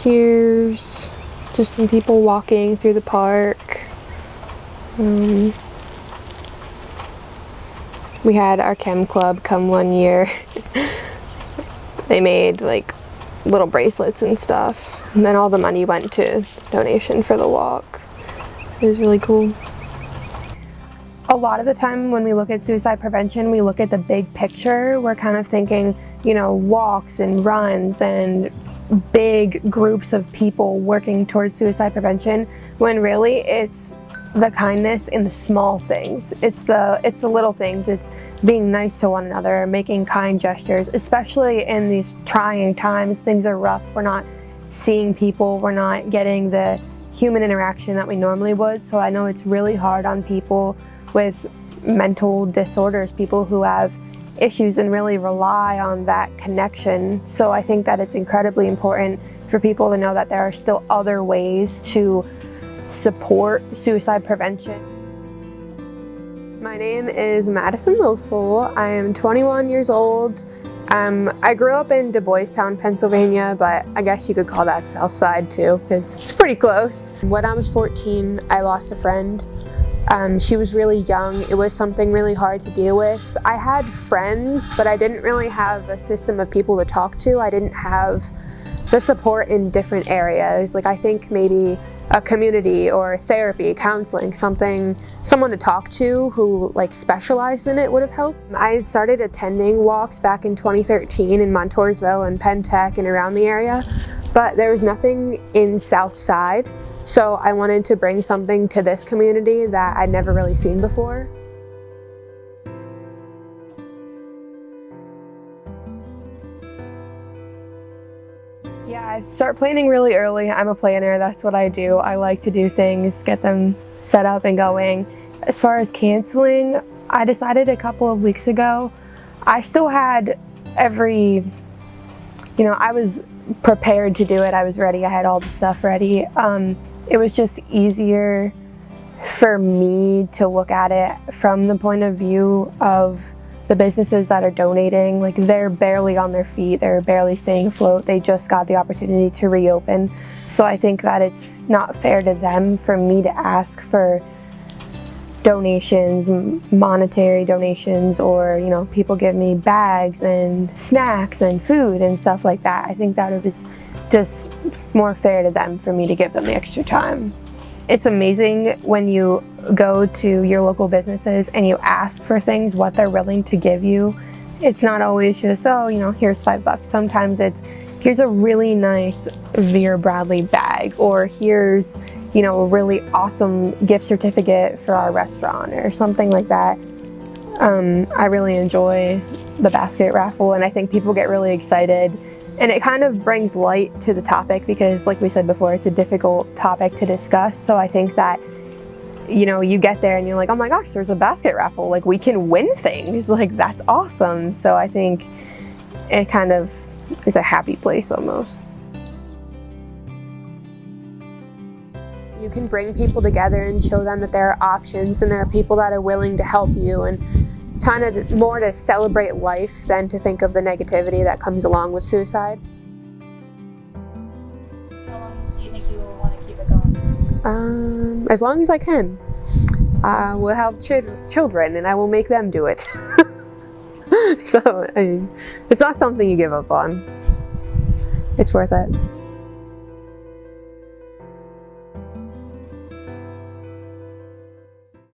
Here's just some people walking through the park. We had our chem club come one year. They made like little bracelets and stuff, and then all the money went to donation for the walk. It was really cool. A lot of the time when we look at suicide prevention, we look at the big picture. We're kind of thinking, you know, walks and runs and big groups of people working towards suicide prevention, when really it's the kindness in the small things. It's the little things. It's being nice to one another, making kind gestures, especially in these trying times. Things are rough. We're not seeing people. We're not getting the human interaction that we normally would. So I know it's really hard on people with mental disorders, people who have issues and really rely on that connection. So I think that it's incredibly important for people to know that there are still other ways to support suicide prevention. My name is Madison Losell. I am 21 years old. I grew up in Du Bois Town, Pennsylvania, but I guess you could call that South Side too, because it's pretty close. When I was 14, I lost a friend. She was really young. It was something really hard to deal with. I had friends, but I didn't really have a system of people to talk to. I didn't have the support in different areas. Like, I think maybe a community or therapy, counseling, someone to talk to who like specialized in it would have helped. I had started attending walks back in 2013 in Montoursville and Penn Tech and around the area, but there was nothing in South Side. So I wanted to bring something to this community that I'd never really seen before. Yeah, I start planning really early. I'm a planner, that's what I do. I like to do things, get them set up and going. As far as canceling, I decided a couple of weeks ago. I still had I was prepared to do it. I was ready, I had all the stuff ready. It was just easier for me to look at it from the point of view of the businesses that are donating. Like, they're barely on their feet, they're barely staying afloat, they just got the opportunity to reopen. So I think that it's not fair to them for me to ask for donations, monetary donations, or, you know, people give me bags and snacks and food and stuff like that. I think that it was just more fair to them for me to give them the extra time. It's amazing when you go to your local businesses and you ask for things, what they're willing to give you. It's not always just, oh, you know, here's $5. Sometimes it's, here's a really nice Vera Bradley bag, or here's, you know, a really awesome gift certificate for our restaurant or something like that. I really enjoy the basket raffle, and I think people get really excited. And it kind of brings light to the topic because, like we said before, it's a difficult topic to discuss. So I think that, you know, you get there and you're like, oh my gosh, there's a basket raffle. Like, we can win things. Like, that's awesome. So I think it kind of is a happy place almost. You can bring people together and show them that there are options and there are people that are willing to help you, and kind of more to celebrate life than to think of the negativity that comes along with suicide. How long do you think you will want to keep it going? As long as I can. We'll have children and I will make them do it. So, I mean, it's not something you give up on. It's worth it.